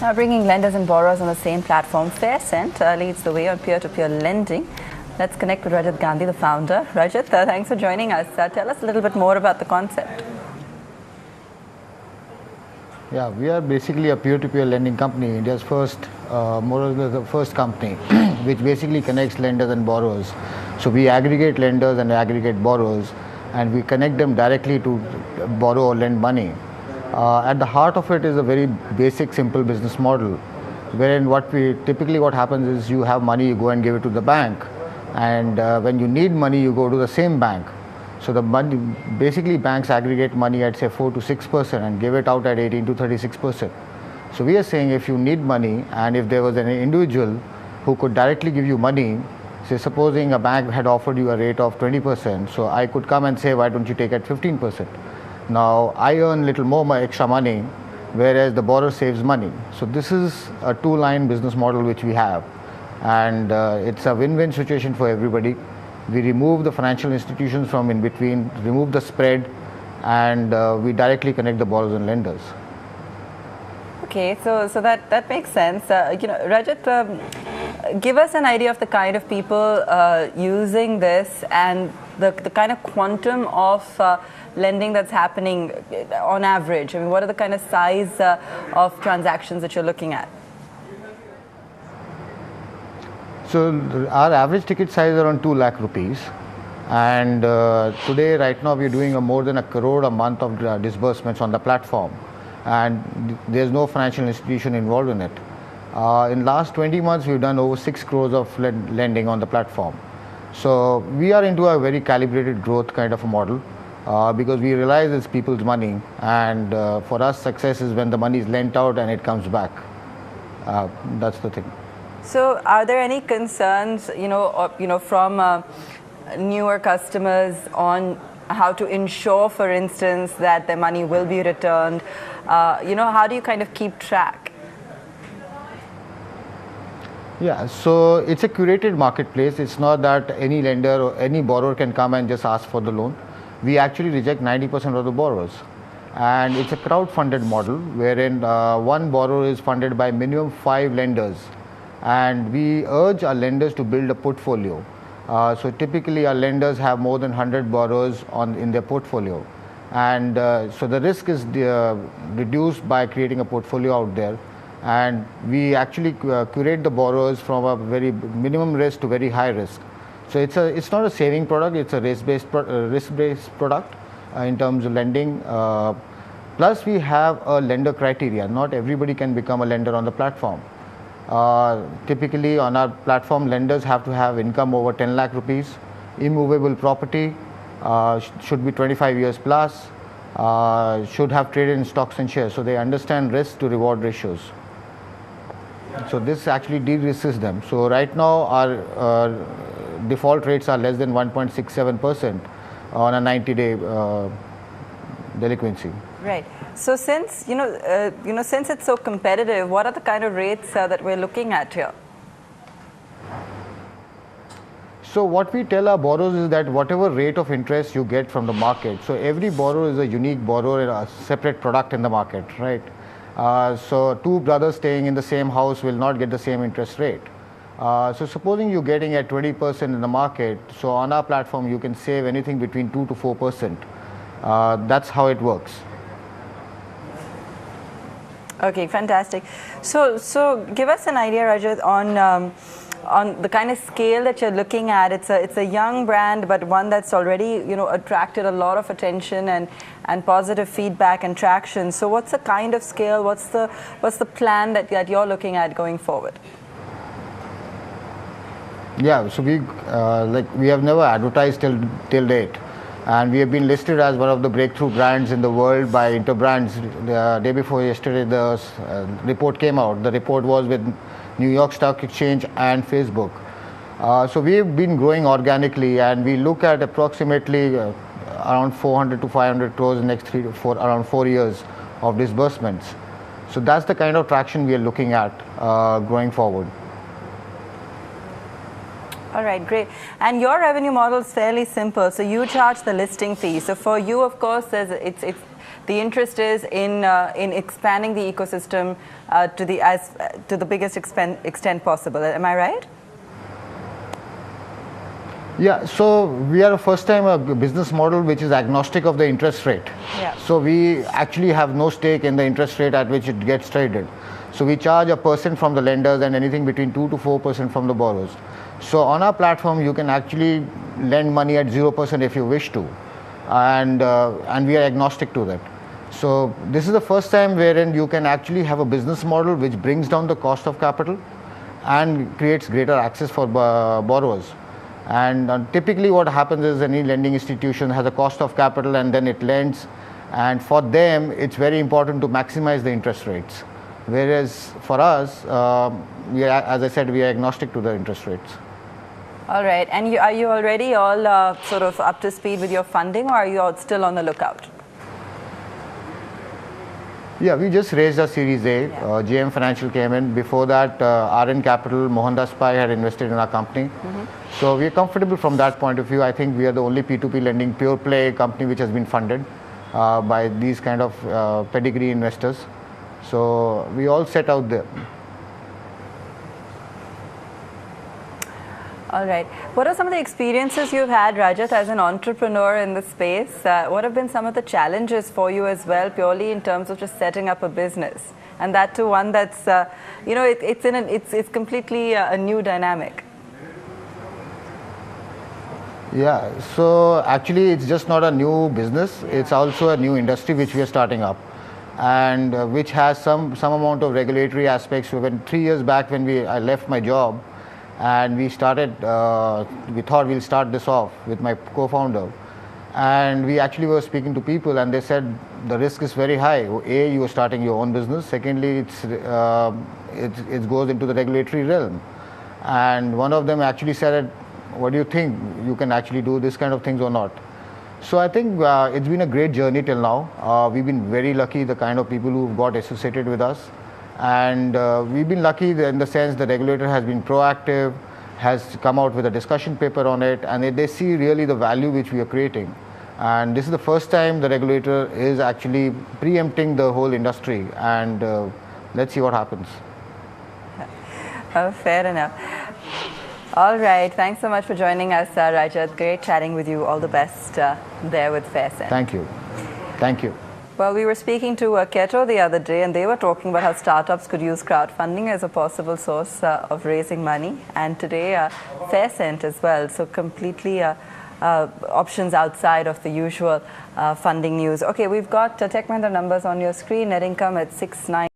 Now bringing lenders and borrowers on the same platform, FairCent leads the way on peer-to-peer lending. Let's connect with Rajat Gandhi, the founder. Rajat, thanks for joining us. Tell us a little bit more about the concept. Yeah, we are basically a peer-to-peer lending company, India's first, more or less the first company, which basically connects lenders and borrowers. So we aggregate lenders and aggregate borrowers, and we connect them directly to borrow or lend money. At the heart of it is a very basic, simple business model, wherein what happens is you have money, you go and give it to the bank, and when you need money, you go to the same bank. So the money, basically banks aggregate money at say 4 to 6% and give it out at 18 to 36%. So we are saying if you need money and if there was an individual who could directly give you money, say supposing a bank had offered you a rate of 20%, so I could come and say why don't you take at 15%. Now I earn little more my extra money, whereas the borrower saves money. So this is a two-line business model which we have, and it's a win-win situation for everybody. We remove the financial institutions from in between, remove the spread, and we directly connect the borrowers and lenders. Okay, so that makes sense. Rajat, give us an idea of the kind of people using this and the kind of quantum of lending that's happening on average. I mean, what are the kind of size of transactions that you're looking at? So our average ticket size is around 2 lakh rupees, and today, right now, we're doing more than 1 crore a month of disbursements on the platform, and there's no financial institution involved in it. In last 20 months, we've done over 6 crores of lending on the platform. So we are into a very calibrated growth kind of a model, because we realize it's people's money, and for us, success is when the money is lent out and it comes back. That's the thing. So, are there any concerns, from newer customers on how to ensure, for instance, that their money will be returned? How do you kind of keep track? Yeah, so it's a curated marketplace. It's not that any lender or any borrower can come and just ask for the loan. We actually reject 90% of the borrowers. And it's a crowd-funded model wherein one borrower is funded by minimum 5 lenders. And we urge our lenders to build a portfolio. So typically our lenders have more than 100 borrowers in their portfolio. And so the risk is reduced by creating a portfolio out there. And we actually curate the borrowers from a very minimum risk to very high risk. So it's not a saving product, it's a risk-based product in terms of lending. Plus we have a lender criteria. Not everybody can become a lender on the platform. Typically on our platform, lenders have to have income over 10 lakh rupees, immovable property, should be 25 years plus, should have traded in stocks and shares, so they understand risk to reward ratios. So this actually de-risks them. So right now our default rates are less than 1.67% on a 90-day delinquency. Right. So since since it's so competitive, what are the kind of rates that we're looking at here? So what we tell our borrowers is that whatever rate of interest you get from the market, so every borrower is a unique borrower and a separate product in the market, right? So 2 brothers staying in the same house will not get the same interest rate. So supposing you're getting at 20% in the market, so on our platform you can save anything between 2 to 4%. That's how it works. Okay, fantastic. So give us an idea, Rajat, on the kind of scale that you're looking at. It's a young brand, but one that's already attracted a lot of attention and positive feedback and traction. So what's the kind of scale? What's the plan that you're looking at going forward? Yeah, so we have never advertised till date. And we have been listed as one of the breakthrough brands in the world by Interbrands. The day before yesterday, the report came out. The report was with New York Stock Exchange and Facebook. So we've been growing organically, and we look at approximately around 400 to 500 crores in the next around 4 years of disbursements. So that's the kind of traction we are looking at going forward. All right, great. And your revenue model is fairly simple. So you charge the listing fee. So for you, of course, it's the interest is in expanding the ecosystem to the biggest extent possible. Am I right? Yeah, so we are a first time a business model which is agnostic of the interest rate. Yeah. So we actually have no stake in the interest rate at which it gets traded. So we charge 1% from the lenders and anything between 2 to 4% from the borrowers. So on our platform, you can actually lend money at 0% if you wish to, and we are agnostic to that. So this is the first time wherein you can actually have a business model which brings down the cost of capital and creates greater access for borrowers. And typically what happens is any lending institution has a cost of capital and then it lends, and for them it's very important to maximize the interest rates. Whereas for us, we are, as I said, we are agnostic to the interest rates. All right. And are you already all sort of up to speed with your funding, or are you all still on the lookout? Yeah, we just raised a Series A. Yeah. JM Financial came in. Before that, RN Capital, Mohandas Pai had invested in our company. So we are comfortable from that point of view. I think we are the only P2P lending pure play company which has been funded by these kind of pedigree investors. So we all set out there. All right. What are some of the experiences you've had, Rajat, as an entrepreneur in the space? What have been some of the challenges for you as well, purely in terms of just setting up a business, and that too one that's, it's completely a new dynamic. Yeah. So actually, it's just not a new business. It's also a new industry which we are starting up, and which has some amount of regulatory aspects. So when 3 years back, when I left my job, and we started, we thought we'll start this off with my co-founder, and we actually were speaking to people, and they said the risk is very high. A, you are starting your own business. Secondly, it goes into the regulatory realm, and one of them actually said, "What do you think? You can actually do this kind of things or not?" So I think it's been a great journey till now. We've been very lucky, the kind of people who've got associated with us. And we've been lucky in the sense the regulator has been proactive, has come out with a discussion paper on it, and they see really the value which we are creating. And this is the first time the regulator is actually preempting the whole industry, and let's see what happens. Oh, fair enough. All right. Thanks so much for joining us, Rajat. Great chatting with you. All the best there with Fairsend. Thank you. Thank you. Well, we were speaking to Keto the other day, and they were talking about how startups could use crowdfunding as a possible source of raising money. And today, Fairsend as well. So completely options outside of the usual funding news. Okay, we've got Tech Mahindra numbers on your screen. Net income at 6.9.